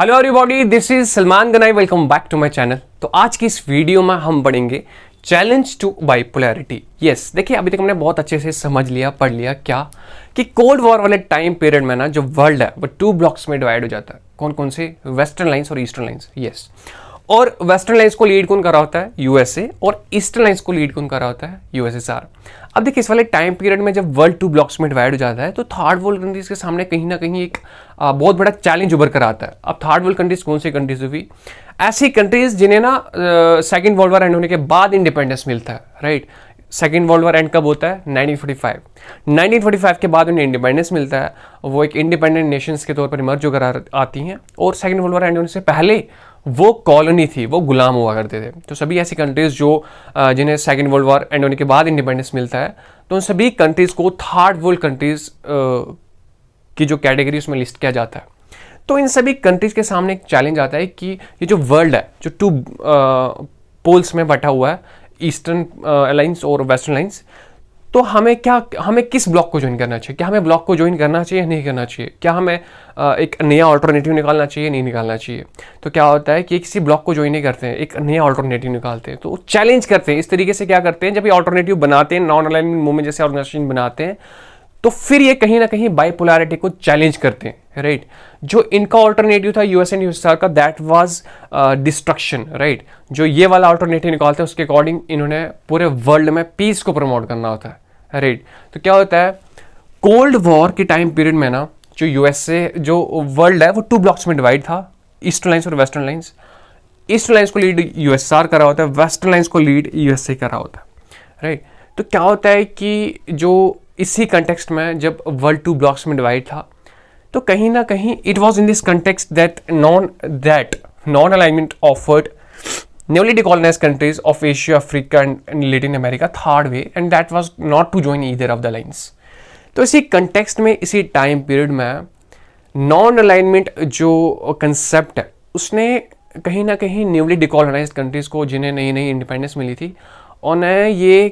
Hello everybody, this is Salman Ganai. Welcome back to my channel. तो आज की इस वीडियो में हम पढ़ेंगे चैलेंज टू बाइपोलैरिटी। यस, देखिए अभी तक हमने बहुत अच्छे से समझ लिया, पढ़ लिया क्या कि कोल्ड वॉर वाले टाइम पीरियड में ना जो वर्ल्ड है वो टू ब्लॉक्स में डिवाइड हो जाता है। कौन कौन से? वेस्टर्न लाइन्स और ईस्टर्न लाइन्स। यस, और वेस्टर्न लाइन्स को लीड कौन कर रहा होता है? यूएसए। और ईस्टर्न लाइन्स को लीड कौन कर रहा होता है? यूएसएसआर। अब देखिए इस वाले टाइम पीरियड में जब वर्ल्ड टू ब्लॉक्स में डिवाइड हो जाता है तो थर्ड वर्ल्ड कंट्रीज के सामने कहीं ना कहीं एक बहुत बड़ा चैलेंज उभर कर आता है। अब थर्ड वर्ल्ड कंट्रीज कौन सी कंट्रीज हुई? ऐसी कंट्रीज जिन्हें ना सेकेंड वर्ल्ड वॉर एंड होने के बाद इंडिपेंडेंस मिलता है। Right, second world war and कब होता है? 1945। 1945 के बाद उन्हें इंडिपेंडेंस मिलता है। वो एक इंडिपेंडेंट नेशंस के तौर पर इमर्ज होकर आती हैं। और सेकेंड वर्ल्ड वॉर एंड होने से पहले वो कॉलोनी थी, वो गुलाम हुआ करते थे। तो सभी ऐसी कंट्रीज जो जिन्हें सेकेंड वर्ल्ड वॉर एंड होने के बाद इंडिपेंडेंस मिलता है, तो उन सभी कंट्रीज को थर्ड वर्ल्ड कंट्रीज की जो कैटेगरी उसमें लिस्ट किया जाता है। तो इन सभी कंट्रीज के सामने एक चैलेंज आता है कि ये जो वर्ल्ड है जो टू पोल्स में बटा हुआ है, ईस्टर्न लाइन्स और वेस्टर्न लाइन्स, तो हमें किस ब्लॉक को ज्वाइन करना चाहिए? क्या हमें ब्लॉक को ज्वाइन करना चाहिए, नहीं करना चाहिए? क्या हमें एक नया ऑल्टरनेटिव निकालना चाहिए, नहीं निकालना चाहिए? तो क्या होता है कि किसी ब्लॉक को ज्वाइन नहीं करते हैं, एक नया ऑल्टरनेटिव निकालते हैं। तो चैलेंज करते हैं इस तरीके से। क्या करते हैं? जब ये ऑल्टरनेटिव बनाते हैं, नॉन अलाइनमेंट मूवमेंट जैसे ऑर्गेनाइजेशन बनाते हैं, तो फिर ये कहीं ना कहीं बाइपोलैरिटी को चैलेंज करते हैं। राइट, जो इनका ऑल्टरनेटिव था यूएस एंड यूएसएसआर का, दैट वाज डिस्ट्रक्शन। राइट, जो ये वाला ऑल्टरनेटिव निकालते हैं उसके अकॉर्डिंग इन्होंने पूरे वर्ल्ड में पीस को प्रमोट करना होता है। राइट, तो क्या होता है कोल्ड वॉर के टाइम पीरियड में ना जो यूएसए, जो वर्ल्ड है वो टू ब्लॉक्स में डिवाइड था, ईस्टर्न लाइन्स और वेस्टर्न लाइन्स। ईस्टर्न लाइन्स को लीड यूएसएसआर कर रहा होता है, वेस्टर्न लाइन्स को लीड यूएसए कर रहा होता है। राइट, तो क्या होता है कि जो इसी कंटेक्स्ट में जब वर्ल्ड टू ब्लॉक्स में डिवाइड था, तो कहीं ना कहीं it was in this context that non alignment offered newly decolonized countries of Asia, Africa and Latin America third way, and that was not to join either of the lines. तो इसी context में, इसी time period में non alignment जो concept है उसने कहीं ना कहीं न्यूली डिकॉलोनाइज्ड कंट्रीज को, जिन्हें नई नई इंडिपेंडेंस मिली थी, उन्हें ये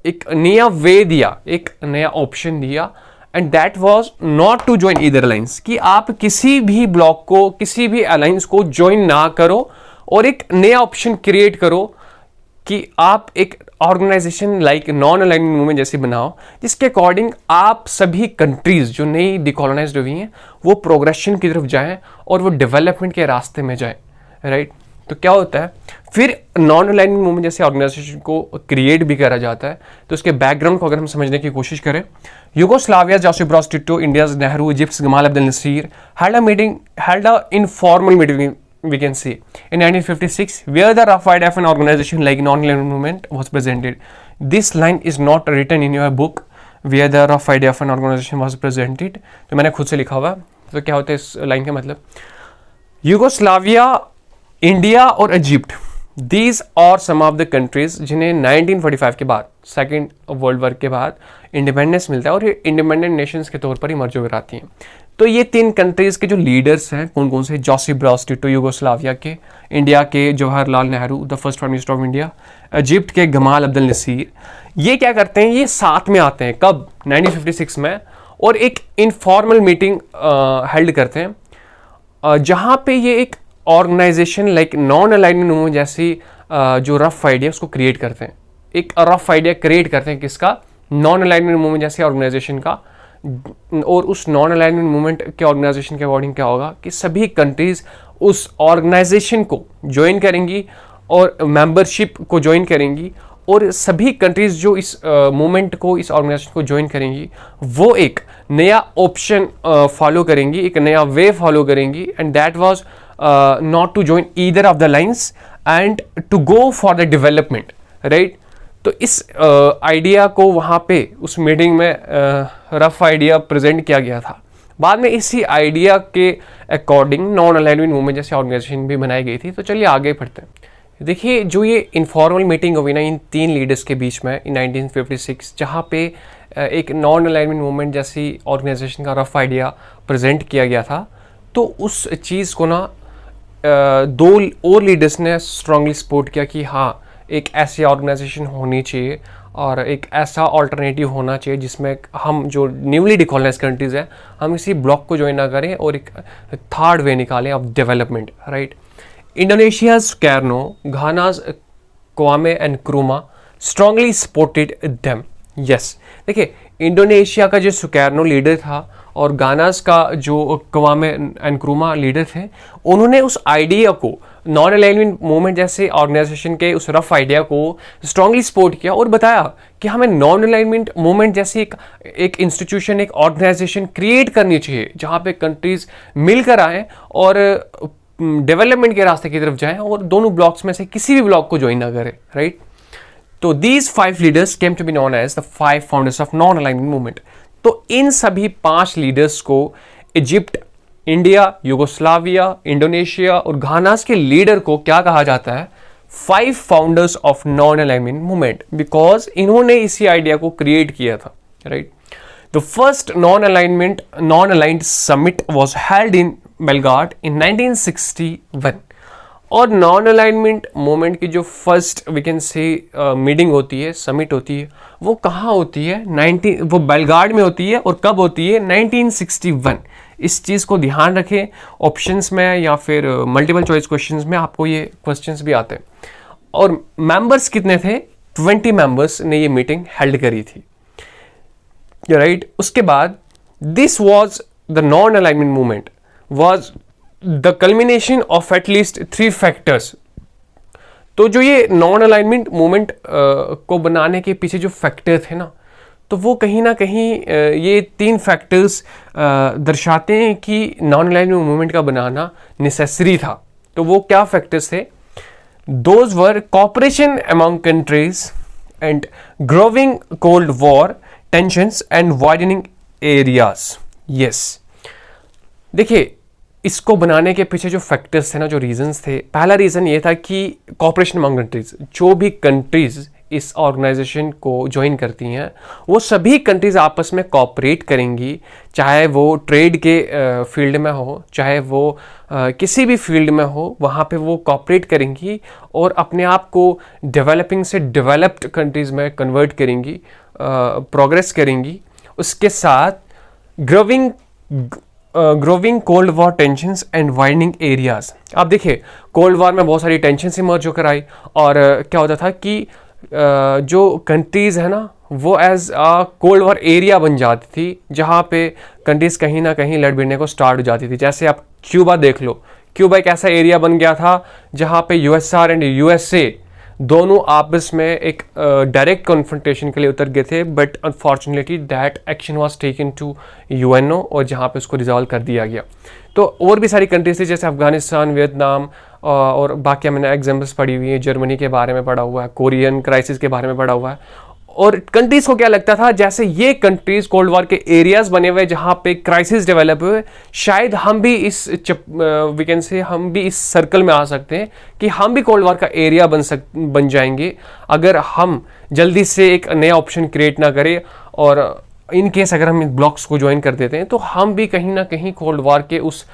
एक नया वे दिया, एक नया ऑप्शन दिया, and that was not to join either alliance, कि आप किसी भी ब्लॉक को, किसी भी अलाइंस को ज्वाइन ना करो और एक नया ऑप्शन क्रिएट करो कि आप एक organisation like non alignment movement जैसी बनाओ, जिसके अकॉर्डिंग आप सभी कंट्रीज जो नई डिकॉलोनाइज्ड हुई हैं वो प्रोग्रेशन की तरफ जाएं और वो डेवलपमेंट के रास्ते में जाएं। राइट, तो क्या होता है फिर नॉन अलाइनमेंट मूवमेंट जैसे ऑर्गेनाइजेशन को क्रिएट भी करा जाता है। तो उसके बैकग्राउंड को अगर हम समझने की कोशिश करें, Yugoslavia, Joseph Broz Tito, India's Nehru, Egypt Gamal Abdel Nasser held a informal meeting, we can see, in 1956, where the Rough Idea of an organization like non-alignment movement was presented. This line is not written in your book where the rough idea of an organization was presented. तो मैंने खुद से लिखा हुआ। तो क्या होता है इस लाइन का मतलब? यूगोस्लाविया, इंडिया और Egypt, these are some of the countries जिन्हें 1945 के बाद, सेकेंड वर्ल्ड वॉर के बाद इंडिपेंडेंस मिलता है और ये इंडिपेंडेंट नेशंस के तौर पर इमर्ज होकर आती हैं। तो ये तीन कंट्रीज के जो लीडर्स हैं कौन कौन से? जोसेफ ब्रोज टिटो यूगोस्लाविया के, इंडिया के Jawaharlal Nehru the first prime minister of India, Egypt के गमाल अब्देल नसीर, ये क्या करते हैं? ये साथ में आते हैं कब? 1956 में, और एक इनफॉर्मल मीटिंग हेल्ड करते हैं जहाँ पे ये एक organisation like non alignment movement जैसी जो रफ आइडिया उसको क्रिएट करते हैं। एक रफ आइडिया क्रिएट करते हैं किसका? नॉन अलाइनमेंट मूवमेंट जैसे ऑर्गेनाइजेशन का। और उस नॉन अलाइनमेंट मूवमेंट के ऑर्गेनाइजेशन के अकॉर्डिंग क्या होगा कि सभी कंट्रीज उस ऑर्गेनाइजेशन को ज्वाइन करेंगी और मेंबरशिप को ज्वाइन करेंगी, और सभी कंट्रीज जो इस मूवमेंट को, इस ऑर्गेनाइजेशन को ज्वाइन करेंगी, वो एक नया ऑप्शन फॉलो करेंगी, एक नया वे फॉलो करेंगी, and that was not to join either of the lines and to go for the development. Right, तो इस आइडिया को वहाँ पे उस मीटिंग में रफ आइडिया प्रेजेंट किया गया था। बाद में इसी आइडिया के अकॉर्डिंग नॉन अलाइनमेंट मूवमेंट जैसी ऑर्गेनाइजेशन भी बनाई गई थी। तो चलिए आगे बढ़ते हैं। देखिए जो ये इनफॉर्मल मीटिंग हुई ना इन तीन लीडर्स के बीच में इन 1956, जहाँ पे एक नॉन अलाइनमेंट मूवमेंट जैसी ऑर्गेनाइजेशन का रफ आइडिया प्रेजेंट किया गया था, तो उस चीज़ को ना दो और लीडर्स ने स्ट्रांगली सपोर्ट किया कि हाँ एक ऐसी ऑर्गेनाइजेशन होनी चाहिए और एक ऐसा ऑल्टरनेटिव होना चाहिए जिसमें हम जो न्यूली डिकॉलोनाइज कंट्रीज़ हैं हम इसी ब्लॉक को ज्वाइन ना करें और एक थर्ड वे निकालें of development, right. Indonesia's Sukarno, Ghana's Kwame and Nkrumah strongly supported them. Yes, देखिए इंडोनेशिया का जो सुकर्नो लीडर था और गानास का जो क्वामे एंड क्रूमा लीडर थे, उन्होंने उस आइडिया को, नॉन अलाइनमेंट मूवमेंट जैसे ऑर्गेनाइजेशन के उस रफ आइडिया को स्ट्रांगली सपोर्ट किया और बताया कि हमें नॉन अलाइनमेंट मूवमेंट जैसी एक इंस्टीट्यूशन, एक ऑर्गेनाइजेशन क्रिएट करनी चाहिए जहाँ पे कंट्रीज मिलकर आएँ और डेवलपमेंट के रास्ते की तरफ जाएं और दोनों ब्लॉक्स में से किसी भी ब्लॉक को ज्वाइन ना करें, राइट। तो these 5 leaders came to be known as the 5 founders of non alignment movement. तो इन सभी 5 लीडर्स को इजिप्ट, इंडिया, यूगोस्लाविया, इंडोनेशिया और घानास के लीडर को क्या कहा जाता है? 5 founders of non alignment movement, because इन्होंने इसी आइडिया को क्रिएट किया था, right. The first non aligned summit was held in Belgrade in 1961 और नॉन अलाइनमेंट मूवमेंट की जो first we can say meeting होती है, समिट होती है, वो कहाँ होती है? वो बेलग्राड में होती है। और कब होती है? 1961। इस चीज़ को ध्यान रखें, ऑप्शंस में या फिर मल्टीपल चॉइस क्वेश्चंस में आपको ये क्वेश्चंस भी आते हैं। और मेंबर्स कितने थे? 20 मेंबर्स ने ये मीटिंग हेल्ड करी थी, राइट। उसके बाद this was the non alignment movement was the culmination of at least 3 factors. तो जो ये नॉन अलाइनमेंट मूवमेंट को बनाने के पीछे जो फैक्टर थे ना, तो वो कहीं ना कहीं ये 3 फैक्टर्स दर्शाते हैं कि नॉन अलाइनमेंट मूवमेंट का बनाना नेसेसरी था। तो वो क्या फैक्टर्स थे? Those were cooperation among countries and growing cold war tensions and widening areas. Yes, देखिए इसको बनाने के पीछे जो फैक्टर्स थे ना, जो रीजंस थे, पहला रीज़न ये था कि कॉपरेशन अमंग कंट्रीज। जो भी कंट्रीज इस ऑर्गेनाइजेशन को ज्वाइन करती हैं वो सभी कंट्रीज आपस में कॉपरेट करेंगी, चाहे वो ट्रेड के फील्ड में हो, चाहे वो किसी भी फील्ड में हो, वहाँ पे वो कॉपरेट करेंगी और अपने आप को डेवलपिंग से डेवलप्ड कंट्रीज में कन्वर्ट करेंगी, प्रोग्रेस करेंगी। उसके साथ growing cold war tensions and widening areas. आप देखिए कोल्ड वॉर में बहुत सारी टेंशंस इमर्ज होकर आई और क्या होता था कि जो कंट्रीज़ है ना वो एज कोल्ड वॉर एरिया बन जाती थी, जहाँ पे कंट्रीज़ कहीं ना कहीं लड़ भिड़ने को स्टार्ट हो जाती थी। जैसे आप क्यूबा देख लो, क्यूबा एक ऐसा एरिया बन गया था जहाँ पे यूएसआर एंड यूएसए दोनों आपस में एक डायरेक्ट कॉन्फ्रंटेशन के लिए उतर गए थे, but unfortunately that action was taken to UNO और जहाँ पे उसको रिजॉल्व कर दिया गया। तो और भी सारी कंट्रीज थी जैसे अफगानिस्तान, वियतनाम और बाकी मैंने एग्जाम्पल्स पढ़ी हुई है, जर्मनी के बारे में पढ़ा हुआ है, कोरियन क्राइसिस के बारे में पढ़ा हुआ है। और कंट्रीज को क्या लगता था जैसे ये कंट्रीज कोल्ड वॉर के एरियाज बने हुए जहाँ पे क्राइसिस डेवलप हुए, शायद हम भी इस वी कैन से हम भी इस सर्कल में आ सकते हैं कि हम भी कोल्ड वॉर का एरिया बन जाएंगे अगर हम जल्दी से एक नया ऑप्शन क्रिएट ना करें। और इन केस अगर हम इन ब्लॉक्स को ज्वाइन कर देते हैं तो हम भी कहीं ना कहीं कोल्ड वॉर के उस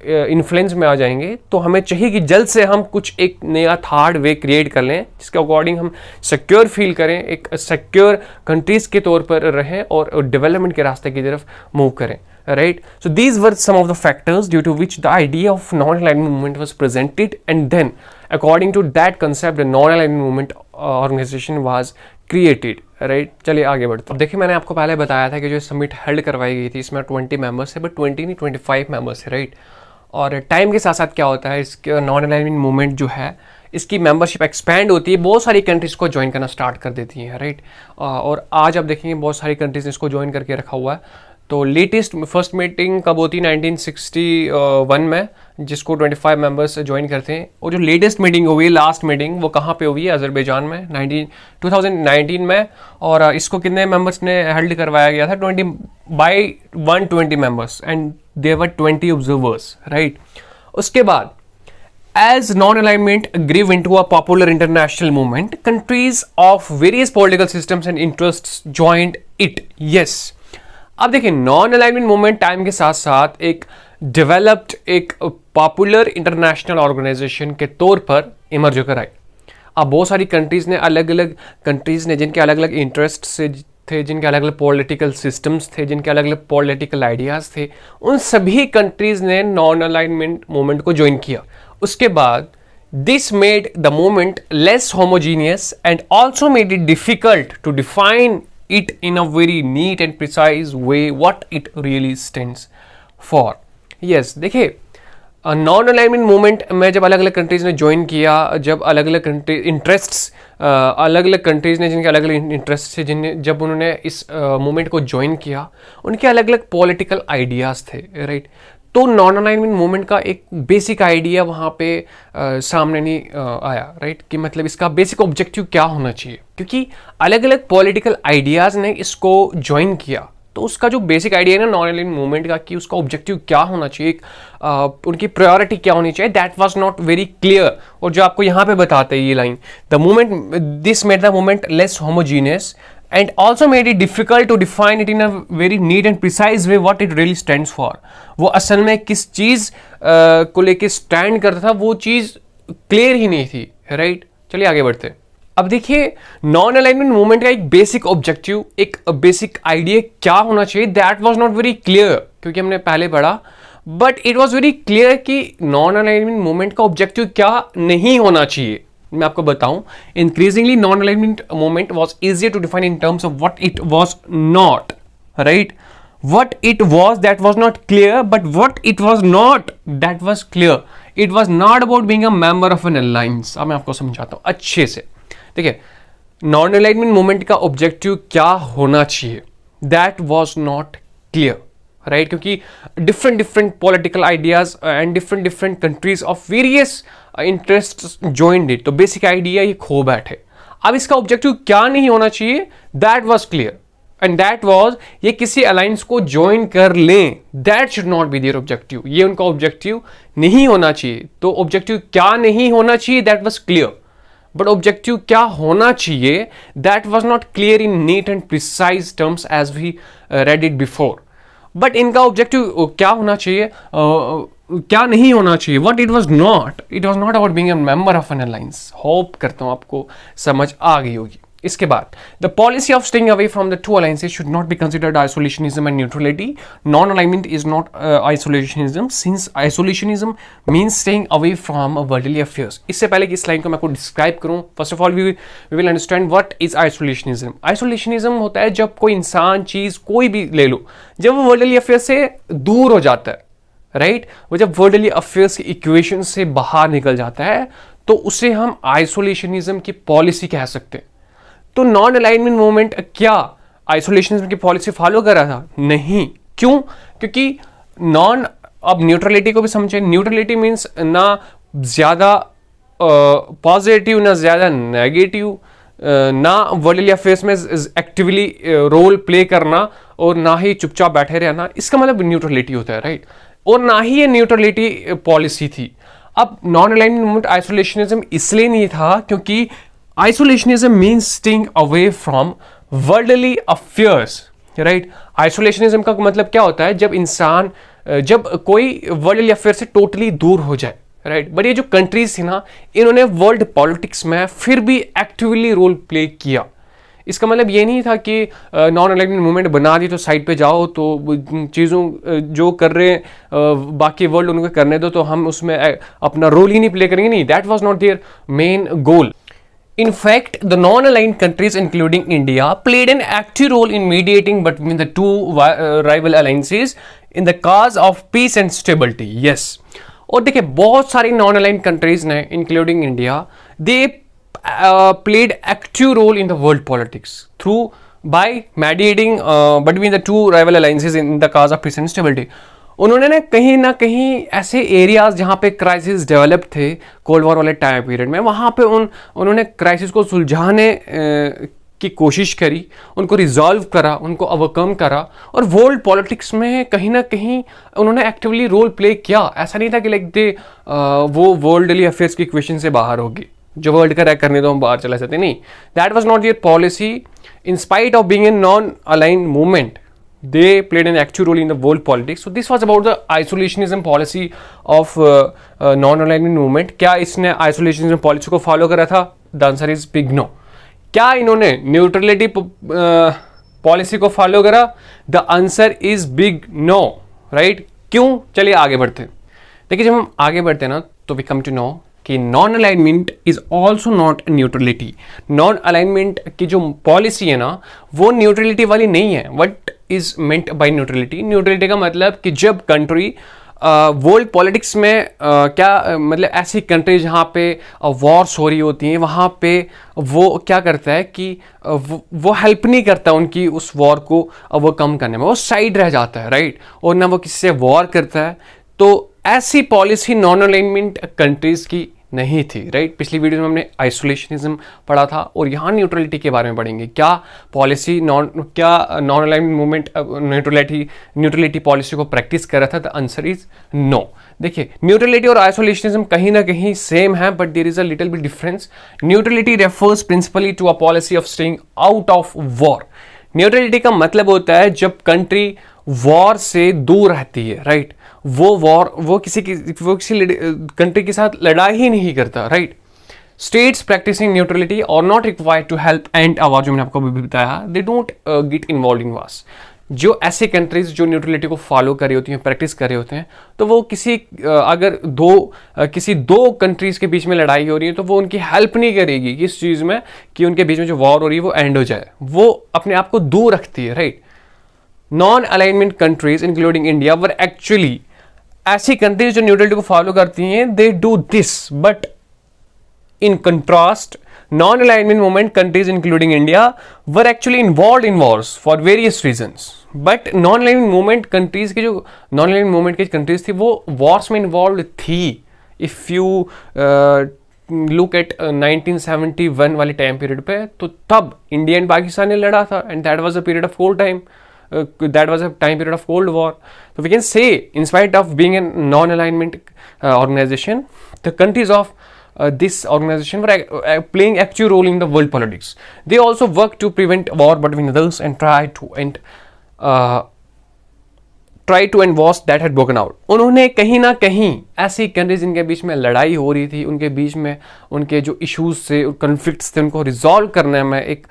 इन्फ्लुएंस में आ जाएंगे। तो हमें चाहिए कि जल्द से हम कुछ एक नया थर्ड वे क्रिएट कर लें जिसके अकॉर्डिंग हम सिक्योर फील करें, एक सिक्योर कंट्रीज के तौर पर रहें और डेवलपमेंट के रास्ते की तरफ मूव करें, right. So these were some of the factors due to which the idea of non alignment movement was presented and then according to that concept the non alignment movement organisation was created, right. चलिए आगे बढ़ते हैं। देखिए मैंने आपको पहले बताया था कि जो समिट हेल्ड करवाई गई थी इसमें 20 मेंबर्स थे, बट 20 नहीं 25 मेंबर्स थे, राइट। और टाइम के साथ साथ क्या होता है, इसके नॉन अलाइनमेंट मूवमेंट जो है इसकी मेंबरशिप एक्सपैंड होती है, बहुत सारी कंट्रीज़ को ज्वाइन करना स्टार्ट कर देती हैं, राइट। और आज आप देखेंगे बहुत सारी कंट्रीज़ ने इसको ज्वाइन करके रखा हुआ है। तो लेटेस्ट फर्स्ट मीटिंग कब होती है? 1961 में, जिसको 25 मेंबर्स ज्वाइन करते हैं। और जो लेटेस्ट मीटिंग हुई है, लास्ट मीटिंग, वो कहाँ पे हुई है? अजरबैजान में 2019 में। और इसको कितने मेंबर्स ने हेल्ड करवाया गया था? 120 members and there were 20 observers, right. उसके बाद as non-alignment grew into a popular international movement, countries of various political systems and interests joined it. Yes. अब देखिए नॉन अलाइनमेंट मूवमेंट टाइम के साथ साथ एक डेवलप्ड, एक पॉपुलर इंटरनेशनल ऑर्गेनाइजेशन के तौर पर इमर्ज होकर आई। अब बहुत सारी कंट्रीज़ ने जिनके अलग अलग इंटरेस्ट से थे, जिनके अलग अलग पॉलिटिकल सिस्टम्स थे, जिनके अलग अलग पॉलिटिकल आइडियाज़ थे, उन सभी कंट्रीज़ ने नॉन अलाइनमेंट मूवमेंट को ज्वाइन किया। उसके बाद this made the movement less homogeneous and also made it difficult to define it in a very neat and precise way what it really stands for. Yes, देखिए non alignment movement में जब अलग अलग countries ने join किया, जब अलग अलग कंट्री इंटरेस्ट्स अलग अलग कंट्रीज़ ने जिनके अलग अलग इंटरेस्ट थे, जब उन्होंने इस मूवमेंट को ज्वाइन किया, उनके अलग अलग पॉलिटिकल आइडियाज़ थे, राइट। तो नॉन अलाइनमेंट मूवमेंट का एक बेसिक आइडिया वहाँ पे सामने नहीं आया, राइट, कि मतलब इसका बेसिक ऑब्जेक्टिव क्या होना चाहिए, क्योंकि अलग अलग पॉलिटिकल आइडियाज़ ने इसको ज्वाइन किया। तो उसका जो बेसिक आइडिया है ना नॉन अलाइनमेंट मूवमेंट का, कि उसका ऑब्जेक्टिव क्या होना चाहिए, उनकी प्रायोरिटी क्या होनी चाहिए, that was not very clear. और जो आपको यहाँ पे बताते हैं ये line, the movement this made the movement less homogeneous and also made it difficult to define it in a very neat and precise way what it really stands for. वो असल में किस चीज़ को लेके स्टैंड करता था, वो चीज़ क्लियर ही नहीं थी, राइट। चलिए आगे बढ़ते। अब देखिए नॉन अलाइनमेंट मूवमेंट का एक बेसिक ऑब्जेक्टिव, एक बेसिक आइडिया क्या होना चाहिए, that was not very clear, क्योंकि हमने पहले पढ़ा, but it was very clear कि नॉन अलाइनमेंट मूवमेंट का ऑब्जेक्टिव क्या नहीं होना चाहिए। मैं आपको बताऊं, increasingly non alignment movement was easier to define in terms of what it was not, right. What it was that was not clear, but what it was not that was clear. It was not about being a member of an alliance. अब मैं आपको समझाता हूं अच्छे से। देखिए non alignment movement का objective क्या होना चाहिए, that was not clear, right, क्योंकि different political ideas and different countries of various interest joined it. तो बेसिक आइडिया ये खो बैठे। अब इसका ऑब्जेक्टिव क्या नहीं होना चाहिए, that was clear, and that was ये किसी अलायंस को ज्वाइन कर लें, that should not be there objective. ये उनका ऑब्जेक्टिव नहीं होना चाहिए। तो ऑब्जेक्टिव क्या नहीं होना चाहिए, that was clear, but objective क्या होना चाहिए, that was not clear in neat and precise terms as we read it before. But इनका ऑब्जेक्टिव क्या होना चाहिए, क्या नहीं होना चाहिए, what it was not about being a member of an alliance. Hope करता हूं आपको समझ आ गई होगी। इसके बाद the policy of staying away from the two alliances should not be considered आइसोलेशनिज्म and neutrality. Non alignment is not isolationism, since isolationism means staying away from worldly affairs. इससे पहले कि इस लाइन को मैं आपको डिस्क्राइब करूं, first of all we will understand what is isolationism. Isolationism होता है जब कोई इंसान, चीज, कोई भी ले लो, जब वो वर्ल्डली अफेयर्स से दूर हो जाता है, राइट, वो जब वर्ल्डली अफेयर्स की इक्वेशन से बाहर निकल जाता है, तो उसे हम आइसोलेशनिज्म की पॉलिसी कह सकते हैं। तो नॉन अलाइनमेंट मूवमेंट क्या आइसोलेशनिज्म की पॉलिसी फॉलो कर रहा था? नहीं। क्यों? क्योंकि अब न्यूट्रलिटी को भी समझे। न्यूट्रलिटी मीन्स ना ज्यादा पॉजिटिव ना ज्यादा नेगेटिव, ना वर्ल्डली अफेयर्स में एक्टिवली रोल प्ले करना और ना ही चुपचाप बैठे रहना, इसका मतलब न्यूट्रलिटी होता है, राइट। और ना ही ये न्यूट्रलिटी पॉलिसी थी। अब नॉन अलाइनमेंट मूवमेंट आइसोलेशनिज्म इसलिए नहीं था क्योंकि isolationism means staying away from worldly affairs, right. Isolationism का मतलब क्या होता है, जब कोई वर्ल्डली अफेयर से टोटली दूर हो जाए, राइट। बट ये जो कंट्रीज थी ना, इन्होंने वर्ल्ड पॉलिटिक्स में फिर भी एक्टिवली रोल प्ले किया। इसका मतलब ये नहीं था कि नॉन अलाइनमेंट मूवमेंट बना दी तो साइड पे जाओ, तो चीज़ों जो कर रहे हैं बाकी वर्ल्ड उनको करने दो, तो हम उसमें अपना रोल ही नहीं प्ले करेंगे। नहीं, that was not their main goal. In fact, the non-aligned countries, including India, played an active role in mediating between the two rival alliances in the cause of peace and stability. Yes. और देखिए बहुत सारी non-aligned countries ने, including India, they played active role in the world politics by mediating between the two rival alliances in the cause of peace and stability. उन्होंने ना कहीं ऐसे areas जहाँ पे क्राइसिस डेवलप थे कोल्ड वॉर वाले time period में, वहाँ पे उन्होंने क्राइसिस को सुलझाने की कोशिश करी, उनको रिजॉल्व करा, उनको ओवरकम करा, और वर्ल्ड पॉलिटिक्स में कहीं ना कहीं उन्होंने एक्टिवली रोल प्ले किया. ऐसा नहीं था कि वो वर्ल्डली अफेयर्स की इक्वेशन से बाहर होगी, जो वर्ल्ड का रैक करने दो हम बाहर चला सकते. नहीं, that was not their policy. In spite of being a non aligned movement, they played an active role in the world politics. So this was about the isolationism policy of non-alignment movement. क्या इसने isolationism policy को follow करा था? The answer is big no. क्या इन्होंने neutrality policy को follow करा? The answer is big no, right. क्यों? चलिए आगे बढ़ते हैं। देखिए जब हम आगे बढ़ते हैं ना तो वी कम टू नो कि non alignment is also not neutrality. Non alignment की जो पॉलिसी है ना वो न्यूट्रलिटी वाली नहीं है। What is meant by neutrality? Neutrality का मतलब कि जब कंट्री वर्ल्ड पॉलिटिक्स में क्या मतलब ऐसी कंट्री जहाँ पे वॉर्स हो रही होती हैं वहाँ पे वो क्या करता है कि वो हेल्प नहीं करता उनकी उस वॉर को वो कम करने में, वो साइड रह जाता है, राइट। और ना वो किसी से वॉर करता है। तो ऐसी पॉलिसी नॉन अलाइनमेंट कंट्रीज की नहीं थी, राइट। पिछली वीडियो में हमने आइसोलेशनिज्म पढ़ा था और यहाँ न्यूट्रलिटी के बारे में पढ़ेंगे। क्या पॉलिसी क्या non alignment movement neutrality policy को प्रैक्टिस कर रहा था? The answer is no. देखिए न्यूट्रलिटी और आइसोलेशनिज्म कहीं ना कहीं सेम है, but there is a little bit difference. Neutrality refers principally to a policy of staying out of war. Neutrality का मतलब होता है जब कंट्री वॉर से दूर रहती है, राइट। वो किसी कंट्री के साथ लड़ाई ही नहीं करता, right. States practising neutrality are not required to help and a war, जो मैंने आपको भी बताया, they don't get involve in wars. जो ऐसे कंट्रीज जो न्यूट्रलिटी को फॉलो कर रही होती हैं, प्रैक्टिस कर रहे होते हैं, तो वो अगर किसी दो कंट्रीज के बीच में लड़ाई हो रही है तो वो उनकी हेल्प नहीं करेगी किस चीज़ में कि उनके बीच में जो वॉर हो रही है वो एंड हो जाए। वो अपने आप को दूर रखती है, right. Non alignment countries including India were actually, ऐसी कंट्रीज जो न्यूट्रलिटी को फॉलो करती हैं, they do this, but in contrast non alignment movement countries including India were actually involve in Wars for various reasons. But non alignment movement countries की जो non alignment movement की countries थी वो Wars में involve थी। If you look at 1971 वाले time period पे, तो तब इंडिया एंड पाकिस्तान ने लड़ा था, and that was a period of cold time. That was a time period of Cold War. So we can say, in spite of being a non-alignment organization, the countries of this organization were playing active role in the world politics. They also work to prevent war between others and try to end wars that had broken out. उन्होंने कहीं ना कहीं ऐसी countries जिनके बीच में लड़ाई हो रही थी, उनके बीच में उनके जो इश्यूज थे, कन्फ्लिक्ट्स थे, उनको रिजॉल्व करने में एक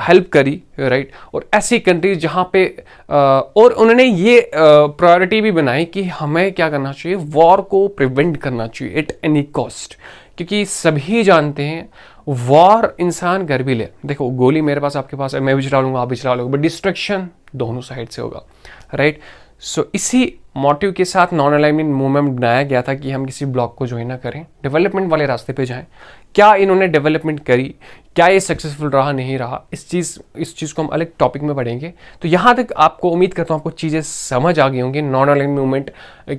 हेल्प करी, राइट. और ऐसी कंट्रीज जहाँ पे और उन्होंने ये प्रायोरिटी भी बनाई कि हमें क्या करना चाहिए, वॉर को प्रिवेंट करना चाहिए एट एनी कॉस्ट. क्योंकि सभी जानते हैं वॉर इंसान कर भी ले, देखो गोली मेरे पास आपके पास है, मैं भी चला लूँगा, आप भी चला लोगे, बट डिस्ट्रक्शन दोनों साइड से होगा, राइट. सो इसी मोटिव के साथ नॉन अलाइनमेंट मूवमेंट बनाया गया था कि हम किसी ब्लॉक को ज्वाइन ना करें, डेवलपमेंट वाले रास्ते पे जाएं. क्या इन्होंने डेवलपमेंट करी, क्या ये सक्सेसफुल रहा, नहीं रहा, इस चीज़ को हम अलग टॉपिक में पढ़ेंगे. तो यहाँ तक आपको उम्मीद करता हूँ आपको चीज़ें समझ आ गई होंगी. नॉन अलाइनमेंट मूवमेंट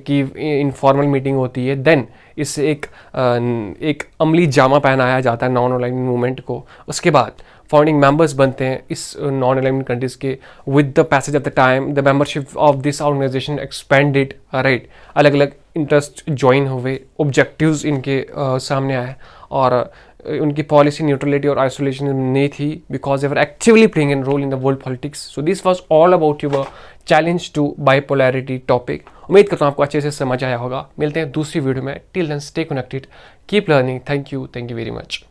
की इनफॉर्मल मीटिंग होती है, देन इससे एक अमली जामा पहनाया जाता है नॉन अलाइनमेंट मूवमेंट को. उसके बाद फाउंडिंग मेंबर्स बनते हैं इस नॉन अलाइनमेंट कंट्रीज के. With the passage of the time the membership of this organisation expanded, right. अलग अलग इंटरेस्ट ज्वाइन हुए, ऑब्जेक्टिव्स इनके सामने आए, और उनकी पॉलिसी न्यूट्रलिटी और आइसोलेशन नहीं थी, because they were actively playing an role in the world politics. So this was all about your challenge to bipolarity topic. उम्मीद करता हूँ आपको अच्छे से समझ आया होगा. मिलते हैं दूसरी वीडियो में. Till then stay connected, keep learning. Thank you very much.